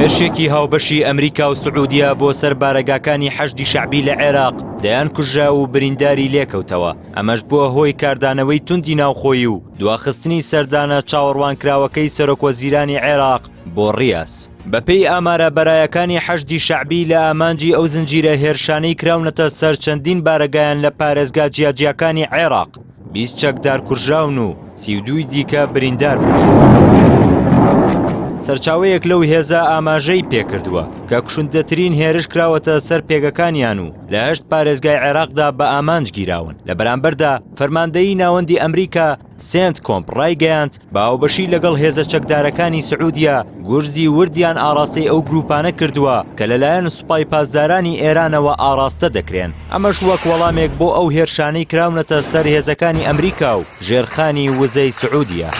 هێرشێکی هاوبەشی ئەمریکا و سعودیا بۆ سەر بارەگاکانی حەشدی شەعبی لە عێراق دەیان کوژرا و برینداری لێکەوتەوە. ئەمەش بووە هۆی کاردانەوەی توندی ناوخۆیی و دواخستنی سەردانە چاوەڕوانکراوەکەی سەرۆکوەزیرانی عێراق بۆ ڕیاس. بەپێی ئامارە بەرایەکانی حەشدی شەعبی لە ئامانجی ئەو زنجیرە هێرشانەی کراونەتە سەر چەندین بارەگایان لە پارێزگا جیاجیەکانی عێراق. 20 چەکدار کوژراون و 32 دیکە بریندار بوون. سەرچاوەیەک لەو هێزە ئاماژەی پێکردووە کە کوشندەترین هێرش کراوەتە سەر پێگەکانیان و لە 8 پارێزگای عێراقدا بە ئامانج گیراون. لە بەرامبەردا فەرماندەیی ناوەندی ئەمریکا سێنت کۆمپ ڕایگەیاند بە هاوبەشی لەگەڵ هێزە چەکدارەکانی سعودیا گورزی وردیان ئاڕاستەی ئەو گروپانە کردووە کە لەلایەن سوپای پاسدارانی ئێرانەوە ئاڕاستە دەکرێن. ئەمەش وەک وەڵامێک بۆ ئەو هێرشانەی کراونەتە سەر هێزەکانی ئەمریکا و ژێرخانی وزەی سعودیا.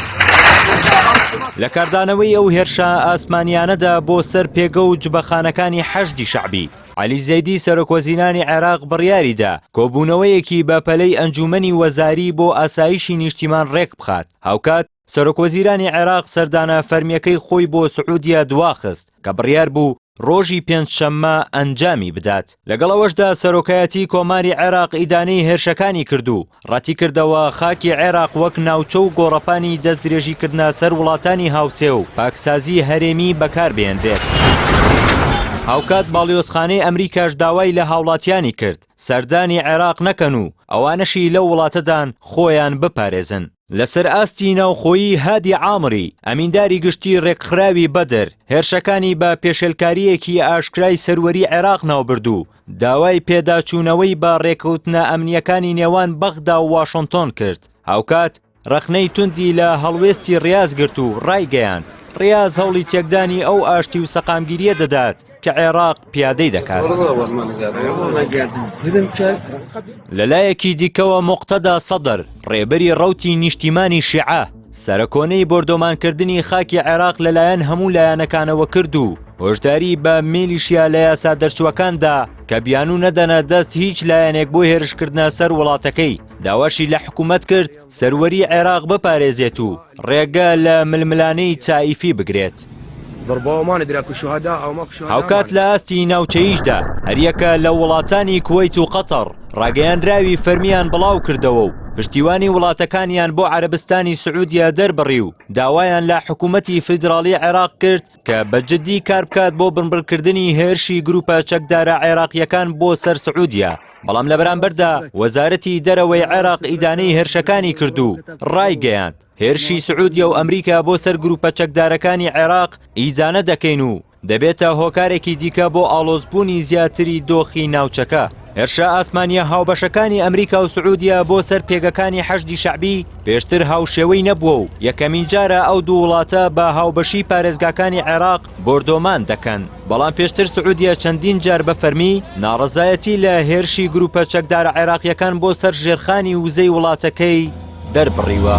لە کاردانەوەی ئەو هێرشە ئاسمانیانەدا بۆ سەر پێگە و جبەخانەکانی حەشدی شەعبی، عەلی زەیدی سەرۆکوەزیرانی عێراق بڕیاریدا کۆبوونەوەیەکی بە پەلەی ئەنجومەنی وەزاری بۆ ئاسایشی نیشتیمان ڕێک بخات. هاوکات سەرۆکوەزیرانی عێراق سەردانە فەرمیەکەی خۆی بۆ سعودیا دواخست کە بڕیار بوو ڕۆژی پێنجشەممە ئەنجامی بدات. لەگەڵەوەشدا سەرۆکایەتی کۆماری عێراق ئیدانەی هێرشەکانی کردو ڕاتی کردەوە خاکی عێراق وەک ناوچە و گۆڕەپانی دەستدرێژیکردنە سەر وڵاتانی هاوسێ و پاکسازی هەرێمی بەکاربێنرێت. هاوکات باڵیۆزخانەی ئەمریکاش داوای لە هاوڵاتیانی کرد سەردانی عێراق نەکەن و ئەوانەشی لەو وڵاتەدان خۆیان بپارێزن. لەسەر ئاستی ناوخۆیی هادی عامری ئەمینداری گشتی ڕێکخراوی بەدر هێرشەکانی بە پێشێلکاریەکی ئاشکرای سەروەری عێراق ناوبردوو داوای پێداچوونەوەی بە ڕێکەوتنە ئەمنیەکانی نێوان بەغدا و واشنتۆن کرد. هاوکات ڕەخنەی توندی لە هەڵوێستی ڕیاز گرت و ڕایگەیاند ڕیاز هەوڵی تێکدانی ئەو ئاشتی و سەقامگیریە دەدات کە عێراق پیادەی دەکات. لەلایەکی دیکەوە موقتەدا سەدر ڕێبەری ڕەوتی نیشتیمانی شیعە سەرکۆنەی بۆردۆمانکردنی خاکی عێراق لەلایەن هەموو لایەنەکانەوە کرد و هۆشداری بە میلیشیا لە یاسا دەرچووەکاندا کە بیانوو نەدەنە دەست هیچ لایەنێک بۆ هێرشکردنە سەر وڵاتەکەی. داواشی لە حکوومەت کرد سەروەری عێراق بپارێزێت و ڕێگە لە ململانەی چائیفی بگرێت. هاوکات لە ئاستی ناوچەیشدا هەریەکە لە وڵاتانی کوێیت و قەتەر ڕاگەیاندراوی فەرمیان بڵاو کردەوە و پشتیوانی وڵاتەکانیان بۆ عەرەبستانی سعودیا دەربڕی و داوایان لە حکوومەتی فیدراڵی عێراق کرد کە بەجددی کار بکات بۆ بنبڕکردنی هێرشی گروپە چەکدارە عێراقیەکان بۆ سەر سعودیا. بەڵام لە بەرامبەردا وەزارەتی دەرەوەی عێراق ئیدانەی هێرشەکانی کرد و ڕایگەیاند هێرشی سعودیا و ئەمریکا بۆ سەر گروپە چەکدارەکانی عێراق ئیجانە دەکەین و دەبێتە هۆکارێکی دیکە بۆ ئاڵۆزبوونی زیاتری دۆخی ناوچەکە. هێرشە ئاسمانیە هاوبەشەکانی ئەمریکا و سعودیا بۆ سەر پێگەکانی حەشدی شەعبی پێشتر هاوشێوەی نەبووە و یەکەمین جارە ئەو دوو وڵاتە بە هاوبەشی پارێزگاکانی عێراق بۆردۆمان دەکەن. بەڵام پێشتر سعودیا چەندین جار بە فەرمی ناڕەزایەتی لە هێرشی گروپە چەکدارە عێراقیەکان بۆ سەر ژێرخانی وزەی وڵاتەکەی دەربڕیوە.